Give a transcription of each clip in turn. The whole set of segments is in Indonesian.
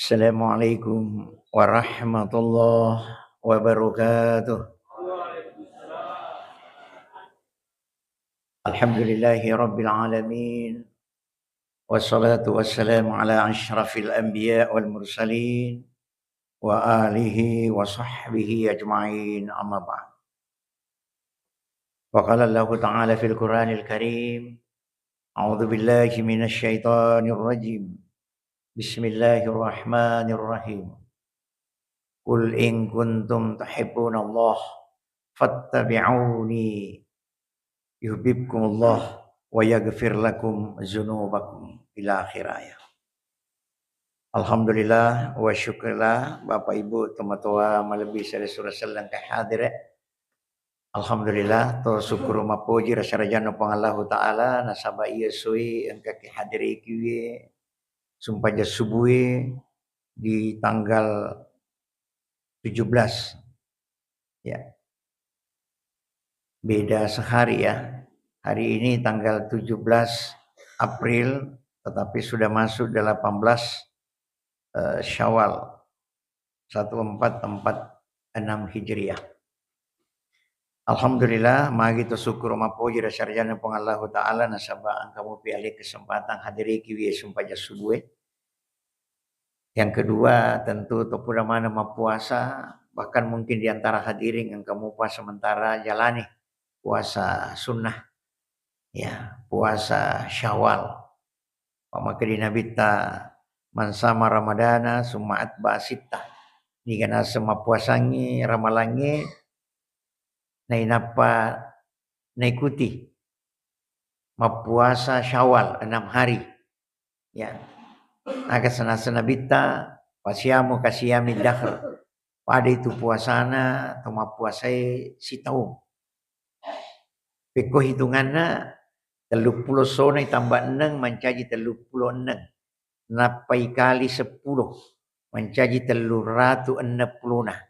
Assalamualaikum warahmatullahi wabarakatuh. Alhamdulillahi rabbil alamin. Wassalatu wassalamu ala asyrafil anbiya wal mursalin wa alihi wa sahbihi ajma'in, amma ba'd. Wa qala Allah ta'ala fil Qur'anil Karim, a'udzu billahi minasy syaithanir rajim. Bismillahirrahmanirrahim. Qul in kuntum tuhibbunallah fattabi'uni yuhibbukumullah wa yaghfir lakum dzunubakum ila akhir ayat. Alhamdulillah wa syukurlah Bapak Ibu teman-teman malebi surah sallam ka hadir. Alhamdulillah to syukur mapuji rasa rajana pang Allah taala nasaba ieu sui engka ki hadiri kieu sumpah subuh di tanggal 17 ya. Beda sehari ya. Hari ini tanggal 17 April tetapi sudah masuk 18 Syawal 1446 Hijriah. Alhamdulillah magi to syukur mapuji sarjana pang Allah taala nasaba kamu pilih kesempatan hadiri kieu sumpah subuh. Yang kedua tentu to pura mana puasa bahkan mungkin di antara hadirin yang kamu puasa sementara jalani puasa sunnah ya, puasa Syawal. Pamaka di nabita mansama Ramadana summa atba sittah. Ni kana sama puasangi ramalangi nainapa naikuti mapuasa Syawal 6 hari. Ya. Aga sana bita pasiamu kasiyami dahr. Pada itu puasana atau mapuasai si tahun. Peko hitunganna 30 sonai tambah 6 mencaji 36. Napai kali 10 mencaji 360 nah.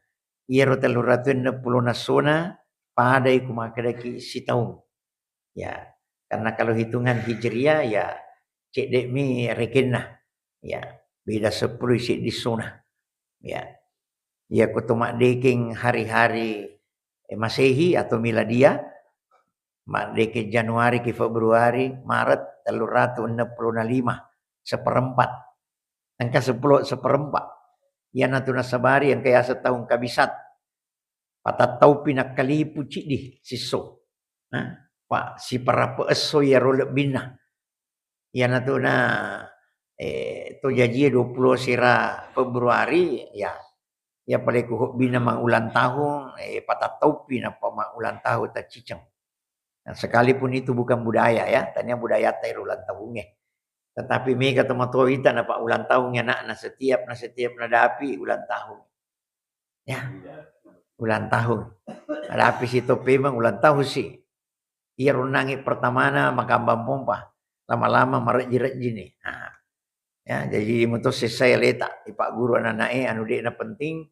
Iero 360 sona pada iku makadaki si tahun. Ya, karena kalau hitungan hijriah ya cek dek mi rekenna. Ya, beda 10 isi di sona. Ya. Ya kutumak deking hari-hari Masehi atau Miladia. Mak deke Januari ke Februari, Maret 365 seperempat. Angka 10 seperempat. Ya natuna sabari yang kaya setahun kabisat. Patat tau pinak kalipu cidi siso. Pak si para peeso ya rolek bina. Ya natuna to jaji 20 sira Februari ya. Ya paling kuhuk bina mang ulang tahun patat tau pina pa mang ulang tahun ta ciceng. Nah, sekalipun itu bukan budaya ya, tanya budaya teh ulang tahunnya. Tetapi mega teman-teman kita napa ulang tahunnya nak setiap nadapi ulang tahun. Ya. Ulang tahun. Nadapi si topi memang ulang tahun sih. Ia runangi pertamana makambang pompa. Lama-lama mereji-reji nih. Nah, ya, jadi untuk saya letak di Pak Guru anak-anaknya anu dia penting.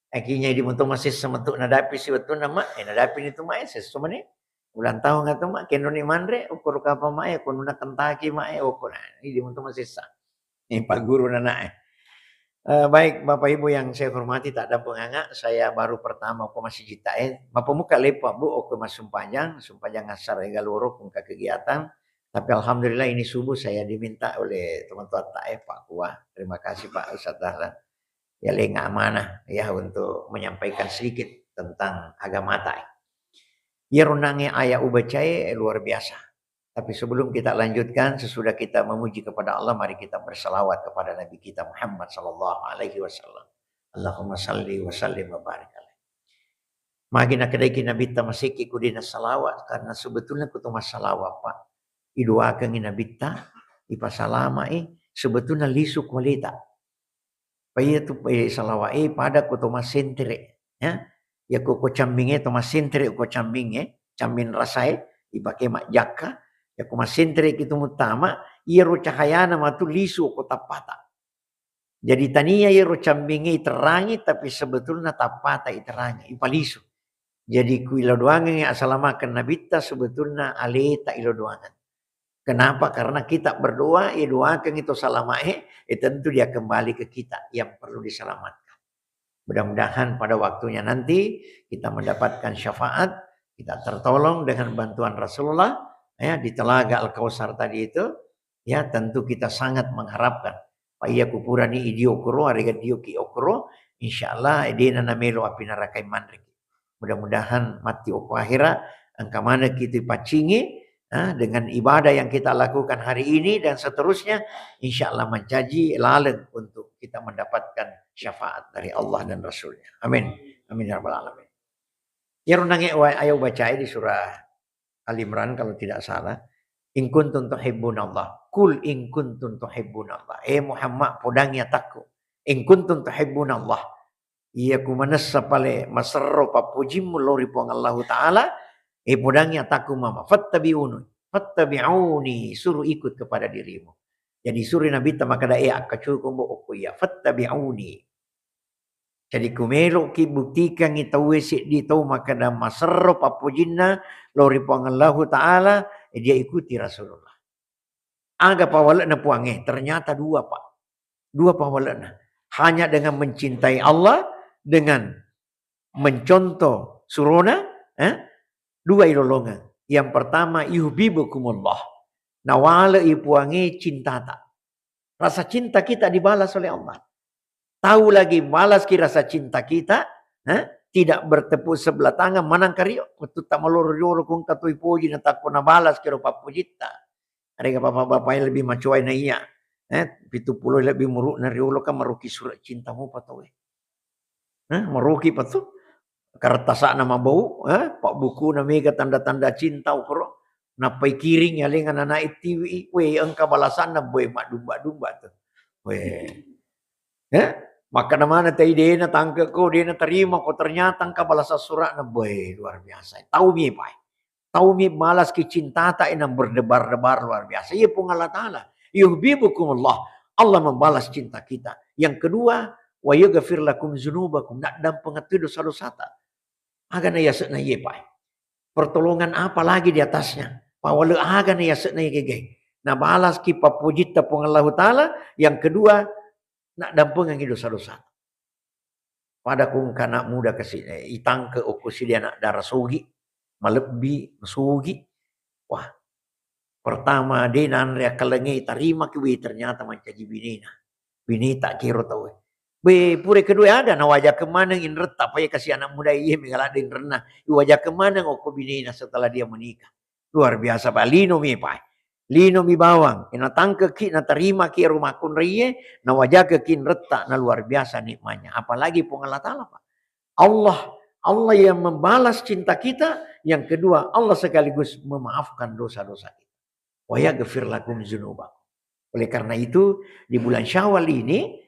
Akhirnya di untuk masih sementuk nadapi si betul nama nadapi itu mah sesuatu nih. Ulang tahun kata mak kenoni mandre ukur kapa mae kununa kentaki mae ukur ini untuk masih sah. Ini Pak Guru anak. Baik Bapak Ibu yang saya hormati tak ada penganga, saya baru pertama aku masih jitain. Bapak muka lepa Bu aku masuk sumpajang ngasar egaloro ke kegiatan. Tapi alhamdulillah ini subuh saya diminta oleh teman-teman tak Pak Kuah. Terima kasih Pak Ustaz Dahlan. Ya lengah amanah ya untuk menyampaikan sedikit tentang agama tai. Ya runangnya ayat ubacai luar biasa. Tapi sebelum kita lanjutkan, sesudah kita memuji kepada Allah, mari kita bersalawat kepada Nabi kita Muhammad sallallahu alaihi wasallam. Allahumma salli wa sallim wa barik alaihi. Magina kedai Nabi ta masiki kudina salawat karena sebetulnya kutu masalawat Pak. Idoakeun Nabi ta ipasalama sebetulnya lisu kualita. Paya tu salawat pada kutu masentre ya. Ya ko cambinge to masentre ko cambinge, cambin rasai dipakai mak jaka ya ko masentre kitu mutama iro cahayana matu lisu ko tapata. Jadi tania iro cambinge terangi tapi sebetulnya tapata iterangi ipalisu. Jadi ku ilo doangan yang asalamakan nabita sebetulnya aleta ilo doangan. Kenapa? Karena kita berdoa, doakan itu salamahe, tentu dia kembali ke kita yang perlu diselamatkan. Mudah-mudahan pada waktunya nanti kita mendapatkan syafaat, kita tertolong dengan bantuan Rasulullah, ya, di telaga Al-Kautsar tadi itu, ya tentu kita sangat mengharapkan. Pak iya kupurani idio kuro, harga dio ki okuro, insyaallah edena namelo api narakai mandrik. Mudah-mudahan mati oku akhirah, angka mana kita pacingi, dengan ibadah yang kita lakukan hari ini dan seterusnya, insya Allah mencaji laleng untuk kita mendapatkan syafaat dari Allah dan Rasulnya. Amin. Amin ya rabbal alamin. Ya runangnya ayo baca di surah Al Imran kalau tidak salah. In kuntum tuhibbunallah. Kul in kuntum tuhibbunallah. Muhammad podangnya takku. In kuntum tuhibbunallah. Iya ku manassa pale masarro papujimu lori puang Allah Ta'ala. Podangnya takku mama. Fattabi'uni. Suruh ikut kepada dirimu. Jadi suruh Nabi maka da kacukumbo okuya. Fattabi'uni. Jadi kumelo ki buktikan itawe si di tau maka da masarro papujinna lori puang Allah Ta'ala. Dia ikuti Rasulullah. Aga pawalana puange. Ternyata dua pak. Dua pawalana. Hanya dengan mencintai Allah. Dengan mencontoh surona. Dua ilolongan. Yang pertama yuhibbukumullah. Nawala ipuange cinta tak. Rasa cinta kita dibalas oleh Allah. Tahu lagi balas ki rasa cinta kita. Tidak bertepuk sebelah tangan manang kario. Waktu tak maloro-loro kung katui puji na tak puna balas kiro papujita. Ada bapak-bapak yang lebih macuai na iya. 70 lebih muruk na riulo kan maruki surat cintamu patowe. Maruki patu. Kertas nama bau, pak buku na mega tanda-tanda cinta ukro. Napai kiring ya lengan anak TV, engka balasan na boy mak dumba-dumba tu. Maka namanya tadi dia na tangke ko, dia na terima ko ternyata engka balasa surat na boy luar biasa. Tahu mi pai. Tahu mi malas ki cinta tak ina berdebar-debar luar biasa. Iya pun Allah Ta'ala. Yuhibbukumullah. Allah membalas cinta kita. Yang kedua, wa yaghfir lakum dzunubakum. Nak dan pengerti dosa-dosa tak. Agak na yasak na iya pai. Pertolongan apa lagi di atasnya? Pawala agak na yasak na iya gay. Nah balas ki papujita pun Allah Ta'ala. Yang kedua, nak dampungan dosa-dosa. Pada kung kanak muda kesini, itang ke okusi dia nak darah sugi, malebi sugi. Wah, pertama dia nanrea kalengi tarima kiwi ternyata mencaji binina. Bini tak kira tahu. Be pure kedua ada na wajah kemana in reta apa ya kasih anak muda iya mengaladin renah. Wajah kemana ngoko binina setelah dia menikah. Luar biasa Pak Lino mi Pak. Lino mi bawang, ina tangke ki na terima ki rumah kun riye, na wajah ke kin reta na luar biasa nikmatnya. Apalagi pun Allah Ta'ala Pak. Allah yang membalas cinta kita, yang kedua Allah sekaligus memaafkan dosa-dosa kita. Wa yaghfir lakum dzunubakum. Oleh karena itu di bulan Syawal ini,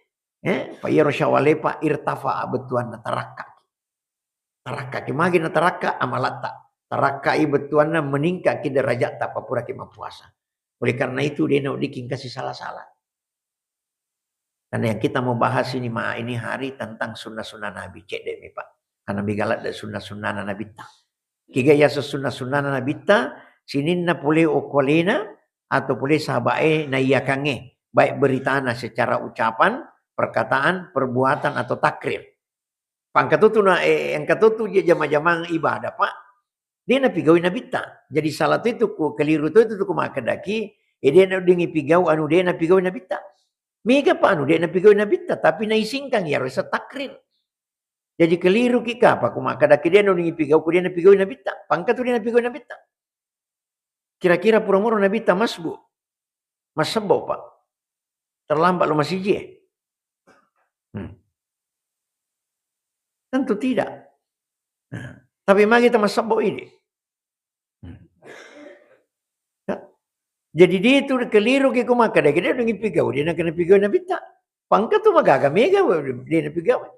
Pak Yero Syawal Pak irtafa betuan na tarakka. Tarakka ki magi na tarakka amalata. Tarakka i betuan na meningkat ki derajat tak papura ki puasa. Oleh karena itu dia nak diking kasih salah-salah. Karena yang kita mau bahas ini hari tentang sunnah-sunnah Nabi. Cek deh Pak. Karena bigalat dari sunnah-sunnah Nabi ta. Kiga ya sunnah-sunnah Nabi ta. Sinin na boleh okolena atau boleh sahabae na iyakange. Baik beritana secara ucapan, perkataan, perbuatan atau takrir. Pangkatutu na yang katutu dia jama-jama ibadah Pak. Dia na pigawin na bita. Jadi salah itu ku keliru itu ku makadaki. Dia na dengi pigaw anu dia na pigawin na bita. Mega pa anu dia na pigawin na bita. Tapi naisingkang ya rasa takrir. Jadi keliru kika apa ku makadaki dia na dengi pigaw ku dia na pigawin na bita. Pangkatu dia na pigawin na bita. Kira-kira pura-mura na bita masbu. Masabo Pak. Terlambat lo masih je. Tentu tidak. Tapi magi kita masabo ini. Jadi dia itu keliru ke kumaka dia udah ngipigau dia nak kena pigau nabi tak pangkat tu magaga mega dia nak pigau.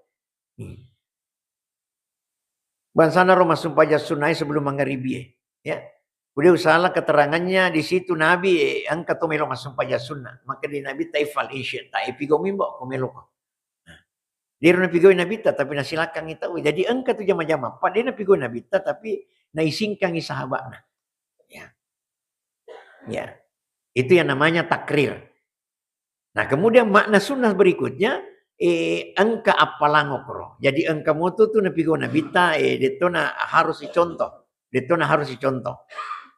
Bansana rumah sumpah sunai sebelum mangaribi ya. Udah usahalah keterangannya di situ Nabi angkat tu melo sumpah sunnah maka di Nabi taifal isya tai pigau mimbo ko melo ko. Dia nak pigau Nabi tak tapi nasilakan kita jadi angkat tu jama-jama pak dia nak pigau Nabi tak tapi naisingkang sahabatna. Ya. Itu yang namanya takrir. Nah, kemudian makna sunnah berikutnya, engka apalangokro. Jadi engka moto tu napigo nabita, detona harus dicontoh. Detona harus dicontoh.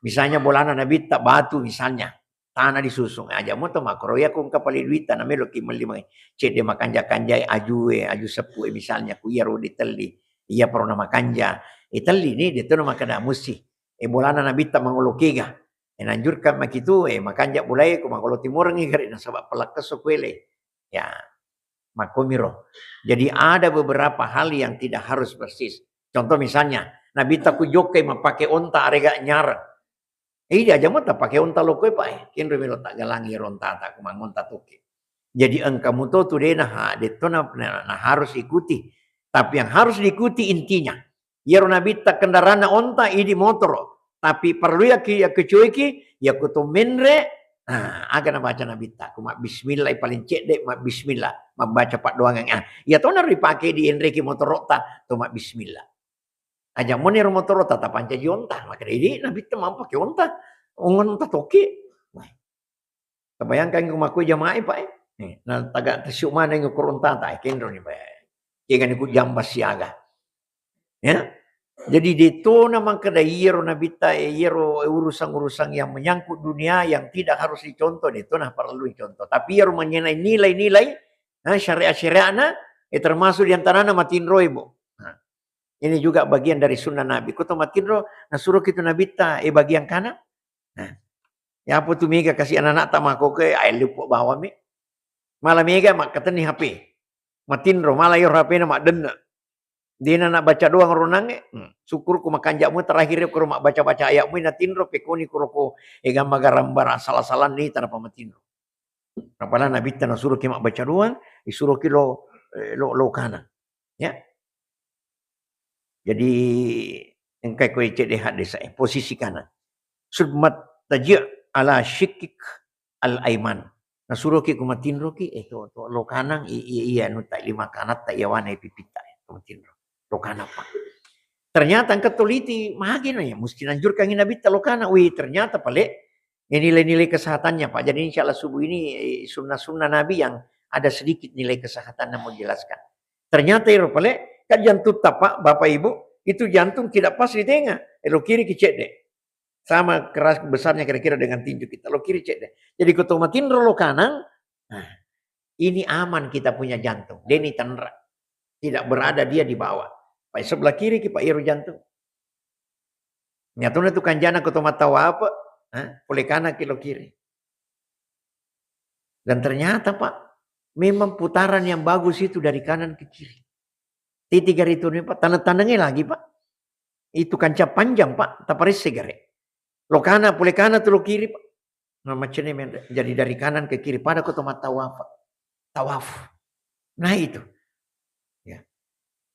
Misalnya bolana nabita batu misalnya. Tanah disusung. Aja moto makro ya kung kapaliduita na melo kimalima. Cede makanja-kanjay aju sepu misalnya ku iya ro diteli. Iya pro na makanja. Itali ni detona makada musi. Bolana nabita mangolokiga. Nanjurkan makitu makanja bulay ko makolo timur ngigari na sabab pelaktas sokwele. Ya, makomiro. Jadi ada beberapa hal yang tidak harus persis. Contoh misalnya, Nabi taku jokai pakai onta arega nyar. Dia aja mata pakai onta lokoi pak. Kinro milo tak galangi ronta tak kumangonta tuki. Jadi engkamu tuh dena nah harus ikuti. Tapi yang harus diikuti intinya. Ya Nabi tak kendaraan onta ini motor. Tapi perlu ya kecueki ya kutu menre. Nah, agak baca Nabi tak. Mak bismillah paling cek dek mak bismillah. Mak baca pak doang yang ya tuh nari pakai di Enrique motor rota tuh mak bismillah. Aja mau nih motor rota tak panca onta. Maka ini Nabi tak mau pakai onta. Ongan onta toki. Kebayangkan kumaku jamaah pak. Nah tagak tersyuk mana yang ukur onta tak kendro nih pak. Jangan ikut jambas siaga. Ya. Jadi itu namang kedayiro nabita yero urusan-urusan yang menyangkut dunia yang tidak harus dicontoh itu nah perlu dicontoh. Tapi yero mengenai nilai-nilai syariat-syariatna termasuk diantaranya matinro ibu. Nah, ini juga bagian dari sunnah Nabi. Kuto matinro nah suruh kita nabita bagian kanan. Nah, ya apa tuh mega kasih anak-anak tak mako ke lupa bawa mi. Malah mega mak kata ni HP. Matinro malah yo HP na mak denda. Dia nak baca doang runang syukur ku makanjakmu terakhir ku mak baca-baca ayatmu na tinro pekoni ku roko gambar salah-salah ni tanpa pamatinro. Apalagi Nabi tanah suruh ki mak baca doang, disuruh ki lo kanan. Ya. Jadi engkai ko cek dehat desa posisi kanan. Submat taji' ala syikik al-aiman. Nah suruh ki ku matinro ki itu lo kanan iya nu tak lima kanat tak yawana pipita ku matinro. Lokana pak. Ternyata angkat teliti magin ya mesti anjurkan Nabi lokana. Wih ternyata pale nilai-nilai kesehatannya pak. Jadi insya Allah subuh ini sunnah-sunnah Nabi yang ada sedikit nilai kesehatan yang mau jelaskan. Ternyata itu pale kan jantung tapak bapak ibu itu jantung tidak pas di tengah. Lo kiri kecek deh. Sama keras besarnya kira-kira dengan tinju kita. Lo kiri cek deh. Jadi kutomatin lo kanan. Nah, ini aman kita punya jantung. Deni tanra. Tidak berada dia di bawah. Pak sebelah kiri ki Pak Iro jantung. Nyatuna tu kanjana ko tahu apa? Oleh kanan kilo kiri. Dan ternyata Pak, memang putaran yang bagus itu dari kanan ke kiri. Titik itu nih Pak, tanda-tandanya lagi Pak. Itu kancah panjang Pak, taparis segare. Lo kanan, boleh kanan tu lo kiri Pak. Nah macamnya jadi dari kanan ke kiri. Pada ko tahu apa? Tawaf. Nah itu. Ya.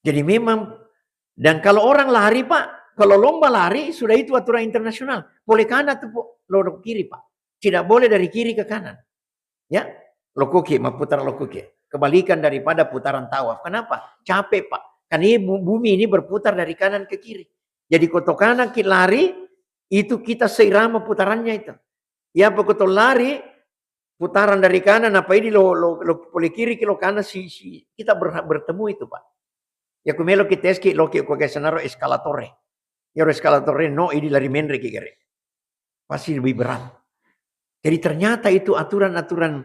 Jadi memang dan kalau orang lari Pak, kalau lomba lari sudah itu aturan internasional. Boleh kanan tuh lo kiri Pak. Tidak boleh dari kiri ke kanan. Ya, lokuki, memutar lokuki. Kebalikan daripada putaran tawaf. Kenapa? Capek Pak. Kan ini bumi ini berputar dari kanan ke kiri. Jadi koto kanan kita lari, itu kita seirama putarannya itu. Ya koto lari, putaran dari kanan, apa ini lo boleh kiri, lo kanan, kita bertemu itu Pak. Ya kumelo kita eski lo ke senaro eskalatore. Ya eskalatore no ini lari menre kigere. Pasti lebih berat. Jadi ternyata itu aturan-aturan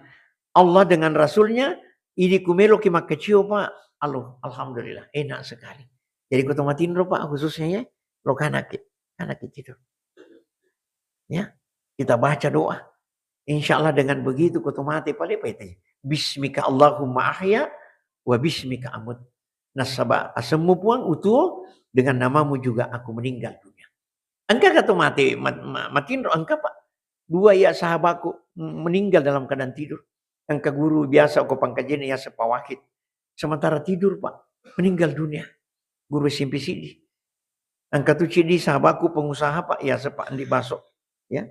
Allah dengan Rasulnya. Ini kumelo ki makeciyo Pak. Alhamdulillah enak sekali. Jadi kutomatin lo Pak khususnya ya. Lo kanak tidur. Ya kita baca doa. Insya Allah dengan begitu kutomati paling apa itu. Bismika Allahumma ahya wa bismika amut. Nasabah asemu puang utuh dengan namamu juga aku meninggal dunia. Engkau kata matiin engkau Pak. Dua ya sahabatku meninggal dalam keadaan tidur. Engkau guru biasa aku pangkajian ya sepawakit. Sementara tidur Pak meninggal dunia. Guru SMP sidi. Engkau tu cidi sahabatku pengusaha Pak ya sepak di basok. Ya.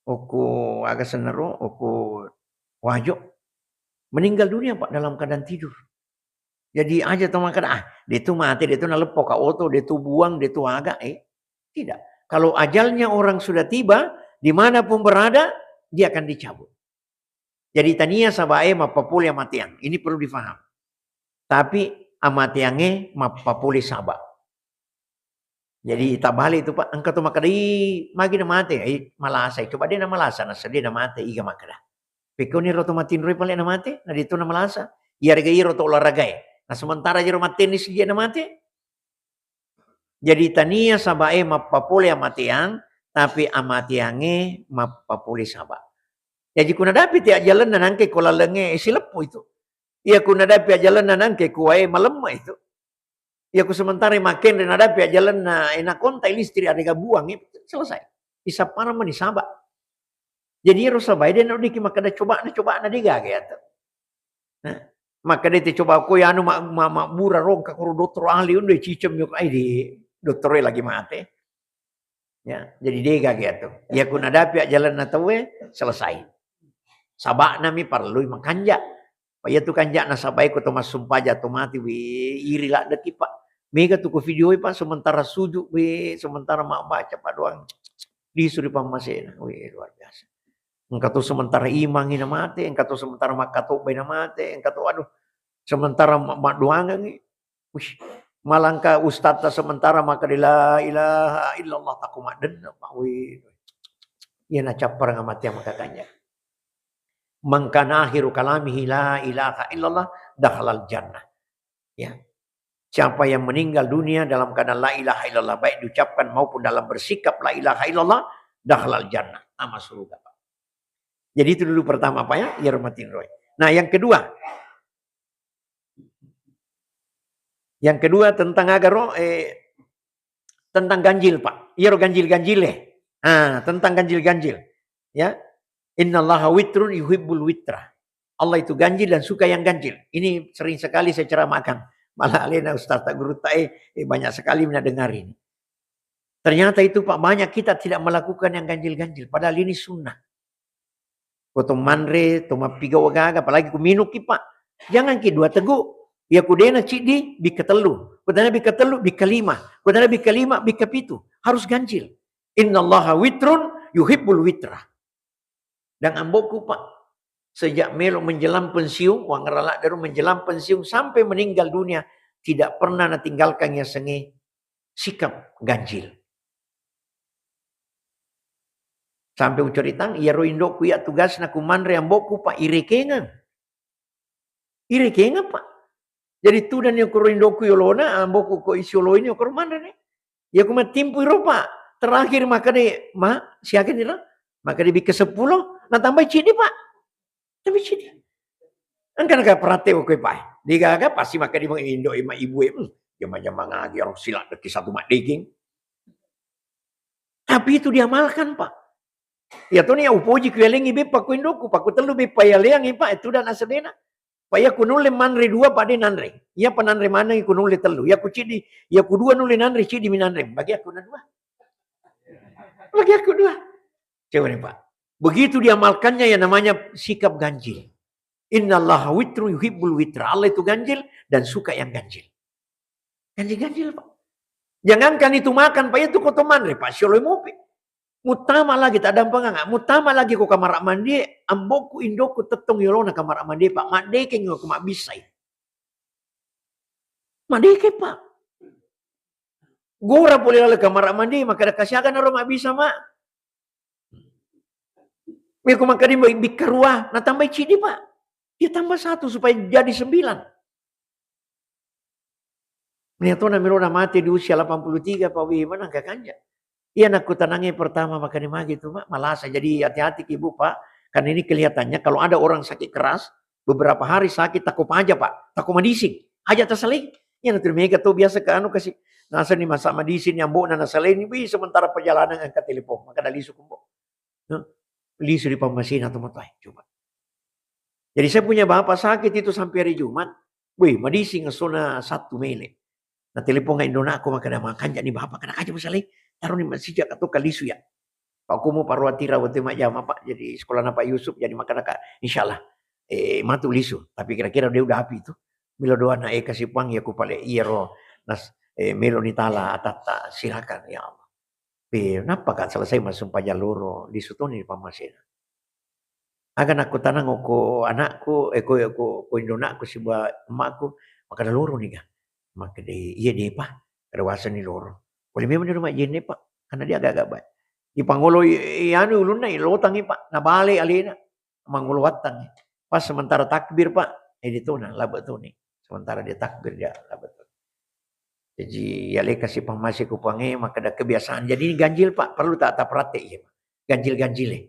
Aku agak senero, aku wajok meninggal dunia Pak dalam keadaan tidur. Jadi aja teman kata dia tu mati, dia tu nalepok ka auto, dia tu buang, dia tu agak tidak. Kalau ajalnya orang sudah tiba, dimanapun berada, dia akan dicabut. Jadi tania sabae mapapuli amatiang. Ini perlu difaham. Tapi amatiange mapapuli sabak. Jadi tabali itu Pak, angka tu makadai magi na mate ay malasa. Coba dia na malasa na sadi na mate iga makada. Peko ni roto matinroy pala na mate, na dito na malasa. Iyarga iro to olahragay. Na sementara jero matenis dia na mate. Jadi tania sabae mapapuli amatiang, tapi amatiange mapapuli sabak. Jadi kuna dapit ya jalan na nangke kola lenge silepo itu. Iya kuna dapit ya jalan na nangke kuwae malemma itu. Ya ku sementara makin dan ada pihak jalan na enak konta istri ada buang itu selesai. Isa para mani sabak. Jadi Rasul Biden udah ki maka coba na diga gitu. Nah, maka dia coba ko ya anu mak bura rong ka dokter ahli udah cicem yuk ai di dokter lagi mate. Ya, jadi diga gitu. Ya ku ada pihak jalan na tawe selesai. Sabak nami perlu makanja. Paya tu kanja na sabay ko tumas sumpaja tumati wi iri lah deki Pak. Mega tu ko video Pak sementara sujud wi sementara mak baca Pak doang. Disuri pamasena. Wi luar biasa. Engkau tu sementara imang ina mate, engkau tu sementara mak katobay na mate, engkau tu aduh sementara mak doang ngi. Wih, malangka ustaz sementara maka la ilaha illallah takumat den Pak wi. Ia na capar ngamati maka kanja. Man kana akhiru kalamihi la ilaha illallah dakhalal jannah. Ya. Siapa yang meninggal dunia dalam keadaan la ilaha illallah baik diucapkan maupun dalam bersikap la ilaha illallah dakhalal jannah, masuk surga. Jadi itu dulu pertama Pak ya, yarmatin roy. Nah, yang kedua. Yang kedua tentang agaro tentang ganjil Pak. Yaro ganjil-ganjile. Tentang ganjil-ganjil. Ya. Innallaha witrun yuhibbul witra. Allah itu ganjil dan suka yang ganjil. Ini sering sekali saya ceramahkan. Malah alena Ustaz tak guru tae banyak sekali mendengar ini. Ternyata itu Pak banyak kita tidak melakukan yang ganjil-ganjil. Padahal ini sunnah. Potong manre, toma piga wagaga, apalagi ku minuk ki Pak. Jangan ki dua teguk. Ya kudena cidi bika telu. Kudena bika telu bika lima. Kudena bika lima bika pitu. Harus ganjil. Innallaha witrun yuhibbul witra. Dan amboku Pak, sejak Melo menjelang pensiun, wang ralak daru menjelang pensiun sampai meninggal dunia, tidak pernah natinggalkannya senge sikap ganjil. Sampai ucaritang, iya roindoku ya tugas na kumanre amboku Pak, irekengan. Irekengan Pak. Jadi tu dan yang kuroindoku yolona, amboku ko isiolo ini kurmanre nih. Ya kumat timpu iro Pak. Terakhir maka deh, siakan ira. Maka dia bikin 10, nah tambah cidi Pak. Tambah cidi. Angkan ka prateo ko Pak. Digaga pasti maka dia mengindo ima ibu jama-jama ngagi orang silat deki satu mak daging. Tapi itu diamalkan Pak. Ya tuh nih upoji kuelengi be Pak kuindoku, Pak kutelu be payaleang Pak itu dan asadena. Pak ya kunule manre dua pada nanre. Ya pananre mana yang kunule telu. Ya ku cidi, ya ku dua nule nanre cidi minanre. Bagi aku na dua. Bagi aku dua. Coba nih Pak. Begitu diamalkannya yang namanya sikap ganjil. Innallaha witru yuhibbul witra. Allah itu ganjil dan suka yang ganjil. Ganjil-ganjil Pak. Jangankan itu makan Pak, itu kotoman Pak. Syoloi mopi. Mutama lagi tak ada pengang. Mutama lagi ko kamar mandi. Amboku indoku tetong yolona kamar mandi Pak. Mak dekeng aku mak bisai. Mak dekeng Pak. Gora boleh lalu kamar mandi. Maka ada kasyakan orang mak bisa Mak. Ya aku makan di bikarua, nah tambah cidi Pak. Dia tambah 1 supaya jadi 9. Niatona mirona mati di usia 83 Pak Wi, mana gak kanja. Iya nakku tanangnya pertama makan di magi itu Mak, malasa. Jadi hati-hati Ibu Pak. Karena ini kelihatannya kalau ada orang sakit keras, beberapa hari sakit takut aja Pak. Takut medising, aja terseling. Ya nanti mereka tuh biasa ke anu kasih. Nasa nih masak medicine yang bu nana selain ini sementara perjalanan angkat telepon. Maka dari suku bu. Lisu di pemasin atau matai coba. Jadi saya punya bapak sakit itu sampai hari Jumat. Wih, madisi ngesona 1 mele. Nah telepon nggak Indona aku makan jadi bapak kena aja misalnya taruh nih masih atau kalisu ya. Pak aku mau parwatira waktu mak jam Pak jadi sekolah Pak Yusuf jadi makan kak insyaallah matu lisu. Tapi kira-kira dia udah api itu. Milo doa na kasih pang ya ku pale iro nas melo nitala atata silakan ya Allah. Kenapa kan selesai masuk pajak loro di sutoni di pamasin. Agan aku tanang ko anakku, ko indonakku si buat emakku, maka ada loro nih kan. Maka iya deh pak, kerewasan nih loro. Boleh memang di rumah jen pak, karena dia agak-agak baik. Di pangolo anu ulun na ilotang pak, nabale alina, mangolo watang. Pas sementara takbir pak, itu nah labet tuh nih. Sementara dia takbir dia labet tuh. Jadi ya le kasih pamasi kupange maka ada kebiasaan. Jadi ini ganjil pak, perlu tak perhati ya pak. Ganjil-ganjil.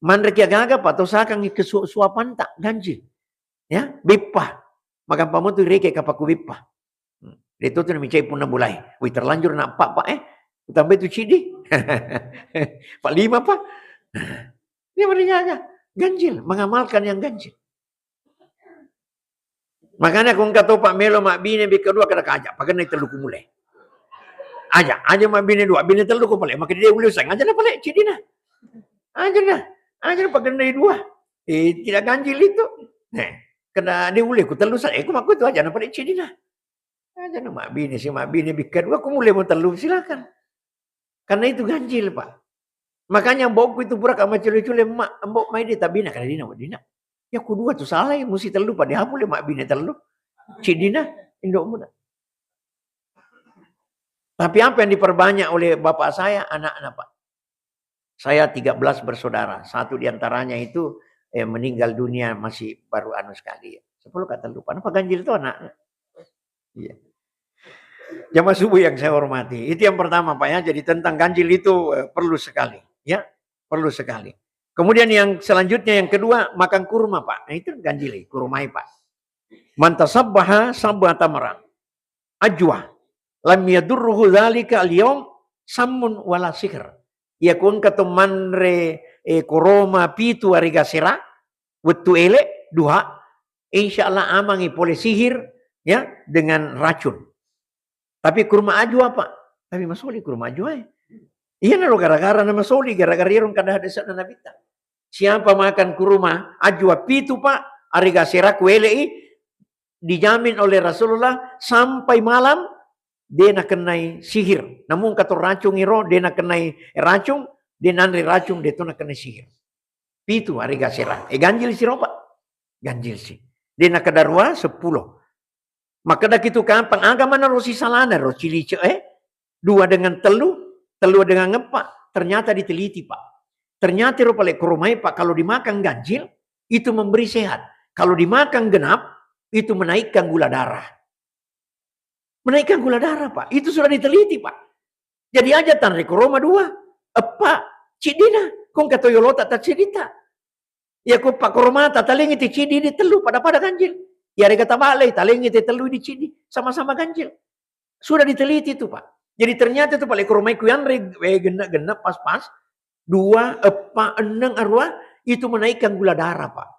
Mandrek ya gaga pak, atau sakang suapan tak ganjil. Ya, bipah. Makan pamu tu reke kapaku bipah. Itu tuh micai pun bulai. Wih terlanjur nak pak tambah itu cidi. Pak 5 pak. Dia mereka ganjil, mengamalkan yang ganjil. Makanya kung kata Pak Melo mak bini bi kedua kada kajak, pakai naik telu mulai. Aja mak bini dua, bini telu ko pale, maka dia ulu sang aja na pale cidina. Aja na pakai naik dua. Tidak ganjil itu. Kena dia ulu ku telu saya, ku maku itu aja na pale cidina. Aja na mak bini si mak bini bi kedua ku mulai mau telu silakan. Karena itu ganjil Pak. Makanya mbokku itu pura sama cule-cule mbok mai di tabina kada dina dina. Ya kedua tuh salah ya mesti telu pada hapule mak bini telu. Cidina indok muda. Tapi apa yang diperbanyak oleh bapak saya anak-anak Pak. Saya 13 bersaudara. Satu diantaranya itu meninggal dunia masih baru anu sekali. 10 kata lupa. Apa ganjil itu anak? Iya. Jamaah subuh yang saya hormati. Itu yang pertama Pak ya. Jadi tentang ganjil itu perlu sekali. Ya, perlu sekali. Kemudian yang selanjutnya yang kedua makan kurma Pak. Nah, itu ganjil, kurmai Pak. Mantasabbaha sabba tamarang. Ajwa. Lam yadurruhu dzalika al-yawm sammun wala sihr. Yakun katuman re kuroma pitu arigasira wetu ele duha insyaallah amangi pole sihir ya dengan racun. Tapi kurma ajwa Pak. Tapi masoli kurma ajwa ya. Iya nalo gara-gara nama soli, gara-gara irung kada ada sana nabita. Siapa makan kurma ajwa pitu Pak, ariga serak welei dijamin oleh Rasulullah sampai malam dia nak kenai sihir. Namun kata racun iro dia nak kenai racun, dia nanri racun dia tu nak kenai sihir. Pitu ariga serak. Ganjil siro Pak. Ganjil sih. Dia nak kedarua 10. Maka dah gitu kampang agama na rosi salana ro cilice 2 dengan telu dengan ngepak, ternyata diteliti Pak. Ternyata rupanya kurmai Pak, kalau dimakan ganjil, itu memberi sehat. Kalau dimakan genap, itu menaikkan gula darah. Menaikkan gula darah Pak, itu sudah diteliti Pak. Jadi aja tanri kurma 2, Pak, cidina, kong kata yolota tak cidita. Ya kok Pak kurma tak talingi ti cidi di telu pada ganjil. Ya ada kata balai, talingi ti telu di cidi, sama-sama ganjil. Sudah diteliti itu Pak. Jadi ternyata itu paling kurmai kuyan genap pas-pas 2, 4, 6 arwah itu menaikkan gula darah Pak.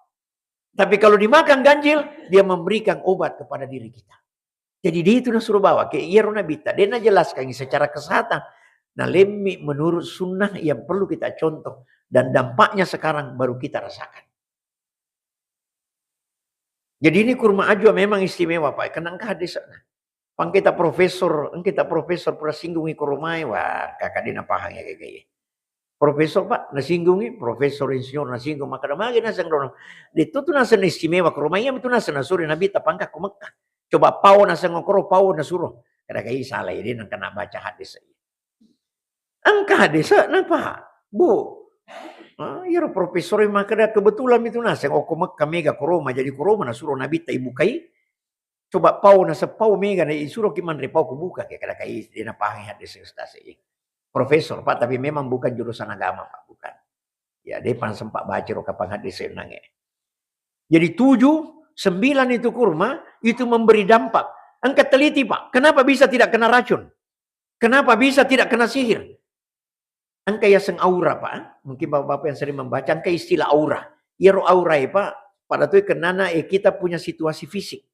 Tapi kalau dimakan ganjil dia memberikan obat kepada diri kita. Jadi dia itu suruh bawa ke Ierona Bita. Dia jelaskan secara kesehatan. Nah lemmi menurut sunnah yang perlu kita contoh dan dampaknya sekarang baru kita rasakan. Jadi ini kurma ajwa memang istimewa Pak. Kenapa hadis sana? Pang kita profesor pura singgungi kurumai, wah kakak dina pahang ya kayak Profesor Pak, nasinggungi, profesor insinyur nasinggung, maka damagi nasang dono. Itu tuh nasan istimewa kurumai, itu nasan nasuri nabi tapangka ke Mekah. Coba pau nasan ngokoro, pau nasuruh. Kada kayak salah ini nang kena baca hadis. Angka hadis, napa? Bu, ya profesor yang maka kebetulan itu nasan ngoko Mekah mega kuruma, jadi kuruma nasuruh nabi ta ibu kai. Coba pau na sa pau mega na isuro kiman re pau kubuka kaya kada kai dina pahangi hadis stasi. Profesor Pak tapi memang bukan jurusan agama Pak, bukan. Ya dia pan sempat baca ro kapang hadis nange. Jadi 7, 9 itu kurma itu memberi dampak. Angkat teliti Pak, kenapa bisa tidak kena racun? Kenapa bisa tidak kena sihir? Angka ya seng aura Pak, mungkin bapak-bapak yang sering membaca angka istilah aura. Ya ro aura ya Pak, pada tuh kenana kita punya situasi fisik.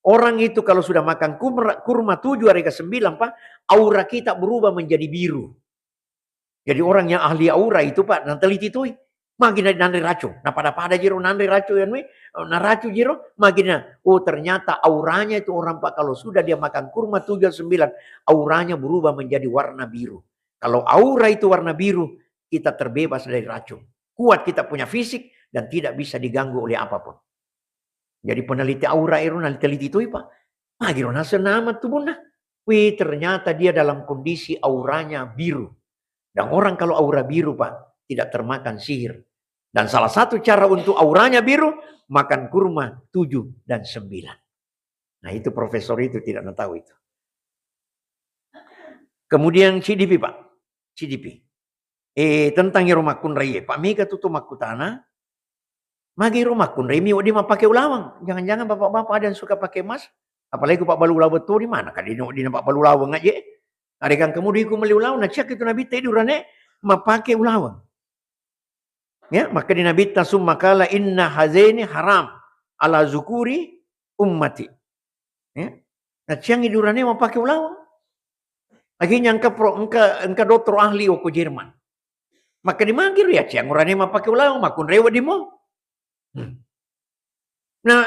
Orang itu kalau sudah makan kurma 7 hari ke-9 Pak, aura kita berubah menjadi biru. Jadi orang yang ahli aura itu Pak, nanti teliti tuh, makin nanti racun. Nah pada jiro nanti racun yang nah racun jiro, makin oh ternyata auranya itu orang Pak kalau sudah dia makan kurma 7 9, auranya berubah menjadi warna biru. Kalau aura itu warna biru, kita terbebas dari racun. Kuat kita punya fisik dan tidak bisa diganggu oleh apapun. Jadi peneliti aura itu teliti itu Pak. Magiro nasa nama tubuhnya. Wih, ternyata dia dalam kondisi auranya biru. Dan orang kalau aura biru Pak, tidak termakan sihir. Dan salah satu cara untuk auranya biru, makan kurma 7 dan 9. Nah itu profesor itu tidak tahu itu. Kemudian CDP Pak. CDP. Tentang rumah kunrei. Pak Mega tutup makutana. Magi rumah kunrei mi dia mau pakai ulawang. Jangan-jangan bapak-bapak ada yang suka pakai emas. Apalagi Pak Balu Lawa betul di mana? Kan di Pak Balu Lawa aja. Ada kan kemudian ku meli ulawang. Nah cek itu nabi tidurane mau pakai ulawang. Ya, maka di nabi tasum makala inna hazaini haram ala zukuri ummati. Ya. Nah siang idurane mau pakai ulawang. Akhirnya engka dokter ahli ke Jerman. Maka dimangkir ya siang urane mau pakai ulawang makun rewa di mo. Nah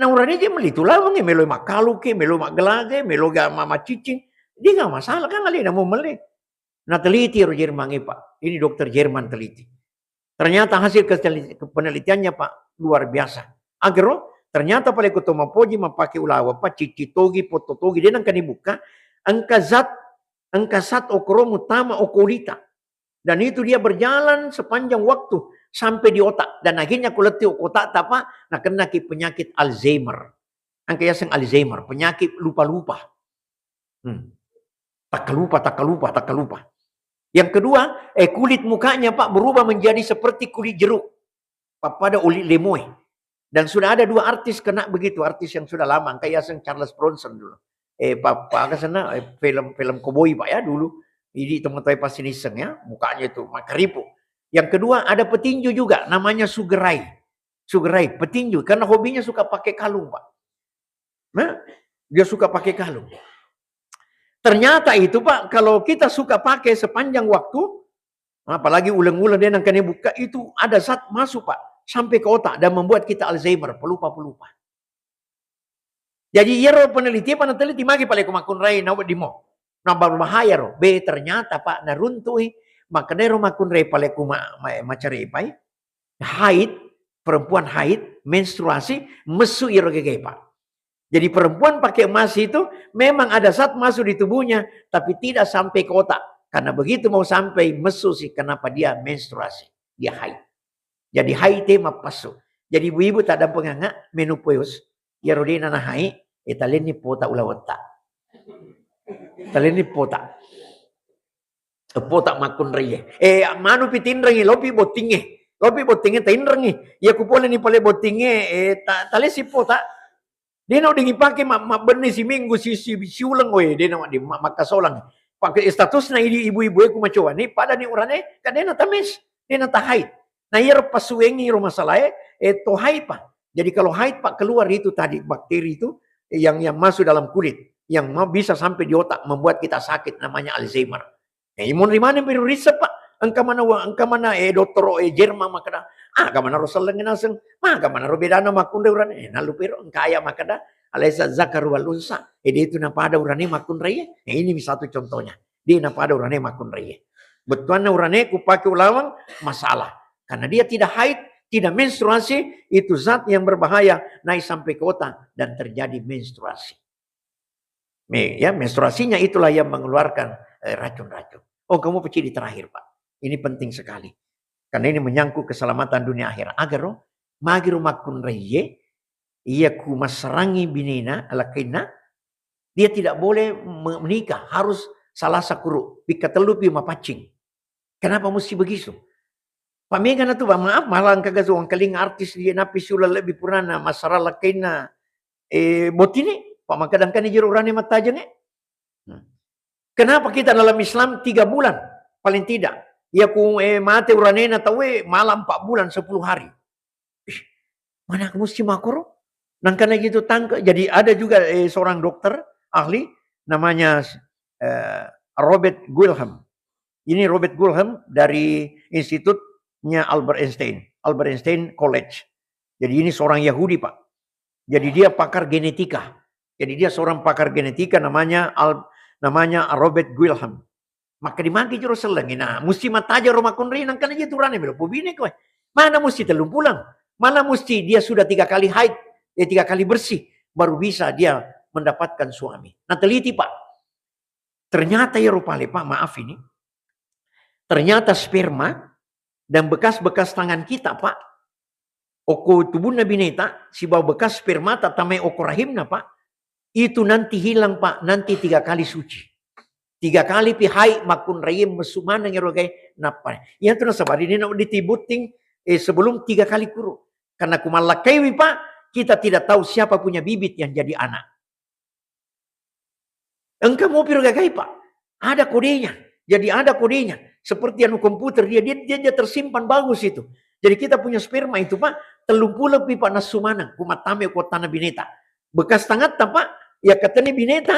urane dia meli tulawang ya melo makalu ke melo magelage melo ga mama cicing. Dia nggak masalah kan kali mau meli. Nah teliti Jerman Pak. Ini dokter Jerman teliti. Ternyata hasil penelitiannya Pak luar biasa. Agar ternyata pada ketemu poji pakai ulawa Pak cici togi foto togi dia nang kan dibuka angka zat okrom utama okulita. Dan itu dia berjalan sepanjang waktu sampai di otak dan akhirnya kuleti otak apa nah kena penyakit Alzheimer. Angka yang Alzheimer, penyakit lupa-lupa. Tak lupa. Yang kedua, kulit mukanya Pak berubah menjadi seperti kulit jeruk. Pada kulit lemoy. Dan sudah ada 2 artis kena begitu, artis yang sudah lama, kayak yang Charles Bronson dulu. Pak sana film koboi Pak ya dulu. Ini teman-teman pasti iseng ya, mukanya itu makaripu. Yang kedua ada petinju juga, namanya Sugar Ray, petinju, karena hobinya suka pakai kalung Pak. Nah, dia suka pakai kalung. Ternyata itu Pak, kalau kita suka pakai sepanjang waktu, apalagi ulang-ulang dia nangkanya buka, itu ada zat masuk Pak, sampai ke otak dan membuat kita Alzheimer, pelupa. Jadi ia peneliti magi paling kumakun rai nawat di mo. Nah berbahaya roh. Ternyata Pak naruntui maka nero makun rai paling macari pai. Perempuan haid, menstruasi, mesu iro gege Pak. Jadi perempuan pakai emas itu memang ada zat masuk di tubuhnya, tapi tidak sampai ke otak. Karena begitu mau sampai mesu sih, kenapa dia menstruasi, dia haid. Jadi haid tema pasu. Jadi ibu-ibu tak ada penganga menopause, ya rodina na haid, italeni pota ulawata. Italeni pota. Pota makun reye. Manu pitinrengi lopi botinge tainrengi. Ya kupole ni pale botinge tale si pota. Dia nak dipake mak benih si minggu si ulang oye dia nak di makasolang. Pakai status na ibu-ibu aku macuan ni pada ni urane kadena tamis. Dia nak haid. Nah ia pasuengi rumah masalah to haid Pak. Jadi kalau haid Pak keluar itu tadi bakteri itu yang masuk dalam kulit yang bisa sampai di otak membuat kita sakit namanya Alzheimer. Imun di mana biru riset Pak? Engkau mana dokter Jerman makada. Kamana Rosaleng naseng. Kamana robedana makunde urane. Nalu pero engkaya makada. Alaisa zakar wal unsa. Dia itu napada urane makun reye. Ini satu contohnya. Dia napada urane makun reye. Betuan urane ku pakai ulawang masalah. Karena dia tidak haid, tidak menstruasi, itu zat yang berbahaya naik sampai ke otak dan terjadi menstruasi. Ya, menstruasinya itulah yang mengeluarkan racun-racun. Oh, kamu peci di terakhir Pak. Ini penting sekali. Karena ini menyangkut keselamatan dunia akhirat. Agar magiru makun reye, ia ku masarangi binina alakina, dia tidak boleh menikah, harus salah sakuru, pikatelupi mapacing. Kenapa mesti begitu? Pamigan na tu ba maaf malang kagaso ang kaling artis dia napi sula lebih purana masara lakaina botini pamakadang kan jero urane matajang Kenapa kita dalam Islam 3 bulan paling tidak? Ya kung mate urane na tawe malam 4 bulan 10 hari. Mana aku mesti makro? Nang kana gitu tangke. Jadi ada juga seorang dokter ahli namanya Robert Guilhem. Ini Robert Guilhem dari institutnya Albert Einstein College. Jadi ini seorang Yahudi Pak. Jadi dia pakar genetika. Jadi dia seorang pakar genetika namanya Robert Guilhem. Maka dimangki jero seleng. Nah, mesti mataja rumah kunri nang kana gitu rane belo. Pubine ko. Mana mesti 3 bulan. Mana mesti dia sudah 3 kali haid, 3 kali bersih, baru bisa dia mendapatkan suami. Nah teliti Pak. Ternyata ya rupanya Pak, maaf ini. Ternyata sperma dan bekas-bekas tangan kita Pak, oko tubuh bineta, si bawa bekas sperma tamai oko rahimna Pak, itu nanti hilang Pak, nanti 3 kali suci. 3 kali pihai makun rahim mesumana ngerogai napa. Yang tu nasabah ini nak ditibuting sebelum 3 kali kuru. Karena kumalakai Pak, kita tidak tahu siapa punya bibit yang jadi anak. Engkau mau pirogai Pak, ada kodenya. Jadi ada kodenya. Seperti anu komputer dia tersimpan bagus itu. Jadi kita punya sperma itu Pak, 30 Pak nasumana kumatame ko tanah bineta. Bekas tangan Pak, ya katanya bineta,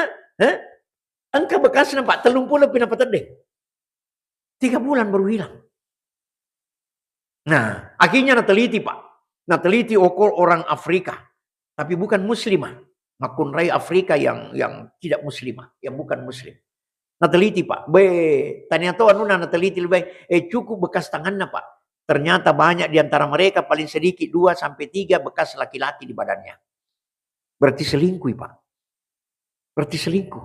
engkau bekas nampak 30 pina patedeng. 3 bulan baru hilang. Nah, akhirnya nateliti Pak. Nateliti okol orang Afrika, tapi bukan muslimah. Makun rai Afrika yang tidak muslimah, yang bukan muslim. Nateliti Pak. Ternyata anu nateliti lebih cukup bekas tangannya Pak. Ternyata banyak di antara mereka paling sedikit 2 sampai 3 bekas laki-laki di badannya. Berarti selingkuh Pak. Berarti selingkuh.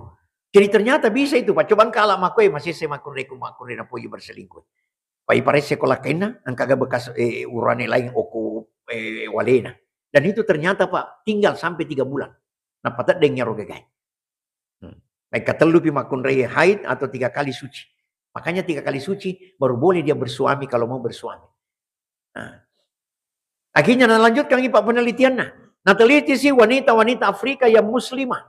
Jadi ternyata bisa itu Pak. Coba kalah makoi masih saya makun na poyo berselingkuh. Pak iparese sekolah kena angkaga bekas urane lain oku walena. Dan itu ternyata Pak tinggal sampai 3 bulan. Nah patat dengnya rogegai. Mereka terlupi makun raya haid atau 3 kali suci. Makanya 3 kali suci baru boleh dia bersuami kalau mau bersuami. Nah. Akhirnya lanjutkan Pak penelitiannya. Nah teliti sih wanita-wanita Afrika yang muslimah.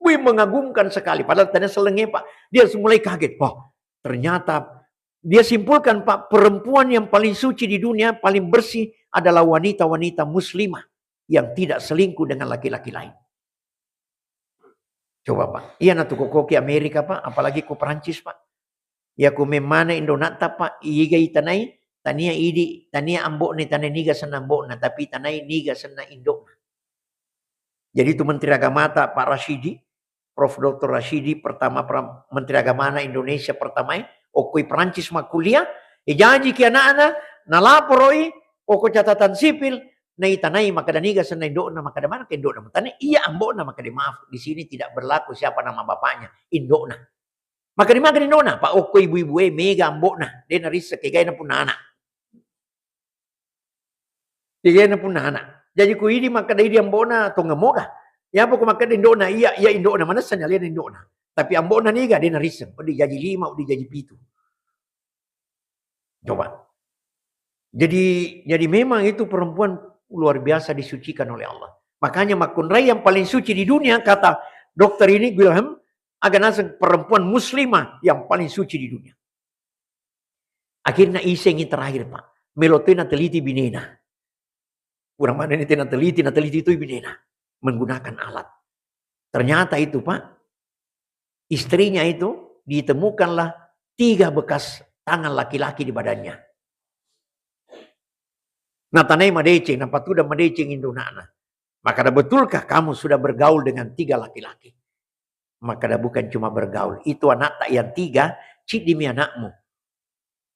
Wih mengagumkan sekali. Padahal tadi selenge Pak. Dia mulai kaget. Wah ternyata dia simpulkan Pak perempuan yang paling suci di dunia, paling bersih adalah wanita-wanita muslimah. Yang tidak selingkuh dengan laki-laki lain. Coba Pak. Iya na koko ke Amerika Pak. Apalagi ke Perancis Pak. Ya ku memana Indonata Pak. Iga itanay. Tania idi. Tania ambok ni tanay niga sana ambok na. Tapi tanay niga sana indok. Jadi itu Menteri Agama Pak Rashidi. Prof. Dr. Rashidi pertama Menteri Agama Indonesia pertama. Okoi Perancis mak kuliah. Janji ke anak-anak. Nalaporoi. Oko catatan sipil. Na itanay makadaniga sana indok na makadamana ke indok na. Tanay iya ambok na makadi maaf. Di sini tidak berlaku siapa nama bapaknya. Indok na. Maka di mana indok na. Pak oko ibu-ibu mega ambok na. Dia narisa kegaya na pun anak. Kegaya na pun anak. Jadi ku ini maka dari ambok na to ngamoga. Ya apa ku maka indok na iya indok na mana sana lihat indok na. Tapi ambok na niga dia narisa. Udi jadi 5, udi jadi 7. Coba. Jadi memang itu perempuan luar biasa disucikan oleh Allah. Makanya makun rai yang paling suci di dunia kata dokter ini Wilhelm Aganaseng perempuan muslimah yang paling suci di dunia. Akhirnya iseng yang terakhir Pak. Melotena teliti binena. Kurang mana ini teliti itu binena. Menggunakan alat. Ternyata itu Pak. Istrinya itu ditemukanlah 3 bekas tangan laki-laki di badannya. Nah tanai madeceng, nampak tu dah madeceng indonana. Maka dah betulkah kamu sudah bergaul dengan 3 laki-laki? Maka dah bukan cuma bergaul. Itu anak tak yang 3, cik demi anakmu.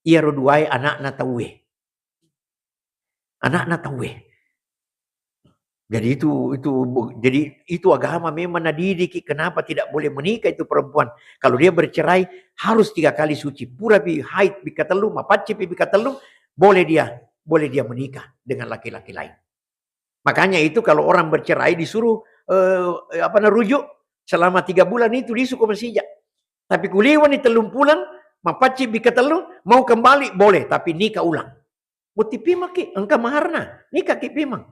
Ia roduai anak na tawe. Anak na tawe. Jadi itu agama memang didik kenapa tidak boleh menikah itu perempuan. Kalau dia bercerai harus 3 kali suci. Pura bi haid bi katelu, mapaci bi katelu, boleh dia menikah dengan laki-laki lain. Makanya itu kalau orang bercerai disuruh rujuk selama 3 bulan itu disuruh masih. Tapi kuliwan di 3 bulan, mapaci bi katelu, mau kembali boleh tapi nikah ulang. Muti pima ki, engkau maharna, nikah ki pimang.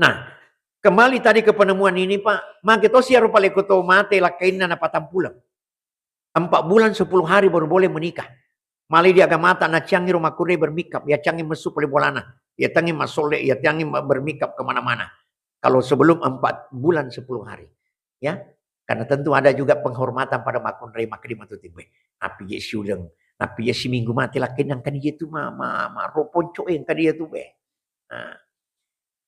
Nah, kembali tadi ke penemuan ini Pak, makito siya rupale ko to mate lakain na napatampulang. 4 bulan 10 hari baru boleh menikah. Mali dia agamata na cangi rumah kure bermikap, ya cangi masuk oleh bolana, ya cangi masole, ya cangi bermikap kemana-mana. Kalau sebelum 4 bulan 10 hari, ya, karena tentu ada juga penghormatan pada makun rei makri matutibe. Napi ye siuleng, napi ye si minggu mati lakin yang kan dia tu ma roponco yang kan dia tu be. Nah,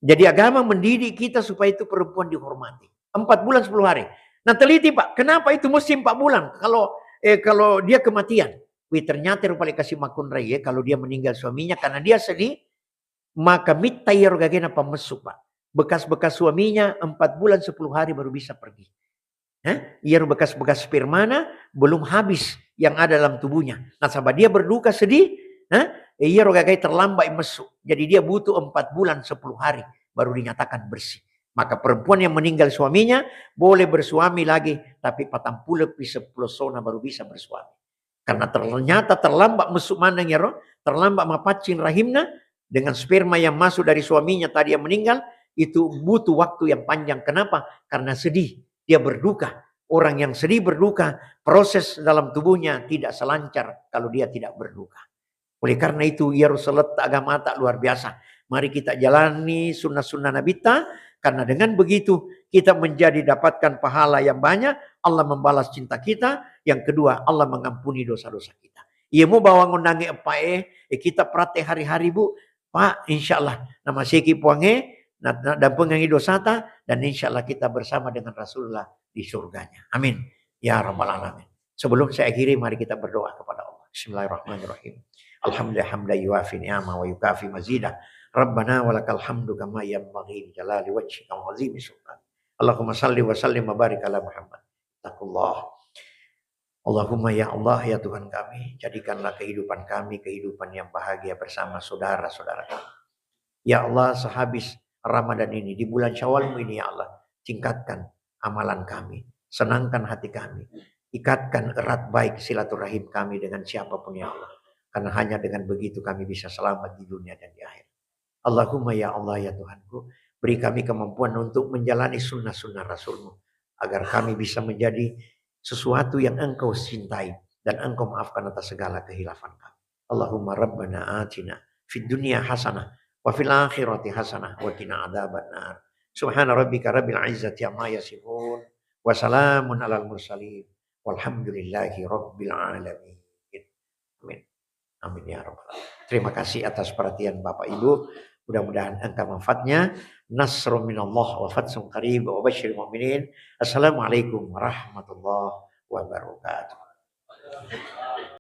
jadi agama mendidik kita supaya itu perempuan dihormati. 4 bulan 10 hari. Nah teliti Pak, kenapa itu mesti 4 bulan? Kalau dia kematian. ternyata rupanya kasih makun raya kalau dia meninggal suaminya karena dia sedih, maka mitayar gagena pemesuk Pak. Bekas-bekas suaminya 4 bulan 10 hari baru bisa pergi. Ia bekas-bekas spermana belum habis yang ada dalam tubuhnya. Nah, sahabat dia berduka sedih, ia rogagai terlambat mesuk. Jadi dia butuh 4 bulan 10 hari baru dinyatakan bersih. Maka perempuan yang meninggal suaminya boleh bersuami lagi, tapi 40 pi 10 sona baru bisa bersuami. Karena ternyata terlambat mesuk manang ya roh, terlambat mapacin rahimnya dengan sperma yang masuk dari suaminya tadi yang meninggal, itu butuh waktu yang panjang. Kenapa? Karena sedih, dia berduka. Orang yang sedih berduka, proses dalam tubuhnya tidak selancar kalau dia tidak berduka. Oleh karena itu, ya Rasulullah agama tak luar biasa. Mari kita jalani sunnah-sunnah Nabi ta, karena dengan begitu kita menjadi dapatkan pahala yang banyak, Allah membalas cinta kita. Yang kedua, Allah mengampuni dosa-dosa kita. Ia mau bawa ngundangi apa kita praktek hari-hari Bu. Pak, insya Allah nama seki puange dan pengangi dosata dan insya Allah kita bersama dengan Rasulullah di surganya. Amin. Ya Rabbal Alamin. Sebelum saya akhiri, mari kita berdoa kepada Allah. Bismillahirrahmanirrahim. Alhamdulillah hamda yuafi ni'ama wa yukafi mazidah. Rabbana walakal hamdu kama yanbaghi li jalali wajhika wa azimi sultan. Allahumma salli wa sallim wa barik ala Muhammad. Taqullah. Allahumma ya Allah ya Tuhan kami, jadikanlah kehidupan kami kehidupan yang bahagia bersama saudara-saudara kami. Ya Allah, sehabis Ramadan ini, di bulan Syawalmu ini ya Allah, tingkatkan amalan kami, senangkan hati kami, ikatkan erat baik silaturahim kami dengan siapapun ya Allah. Karena hanya dengan begitu kami bisa selamat di dunia dan di akhir. Allahumma ya Allah ya Tuhanku, beri kami kemampuan untuk menjalani sunnah-sunnah Rasulmu, agar kami bisa menjadi sesuatu yang Engkau cintai dan Engkau maafkan atas segala kehilafan kami. Allahumma rabbana atina fid dunya hasanah wa fil akhirati hasanah wa qina adzabannar. Subhana rabbika rabbil izzati amma yasifun wa salamun alal mursalin walhamdulillahi rabbil alamin. Amin. Amin ya rabbal alamin. Terima kasih atas perhatian Bapak Ibu. Mudah-mudahan engkau manfaatnya. Nasrun minallah wa fathun qarib wa basyiril mu'minin. Assalamualaikum warahmatullahi wabarakatuh.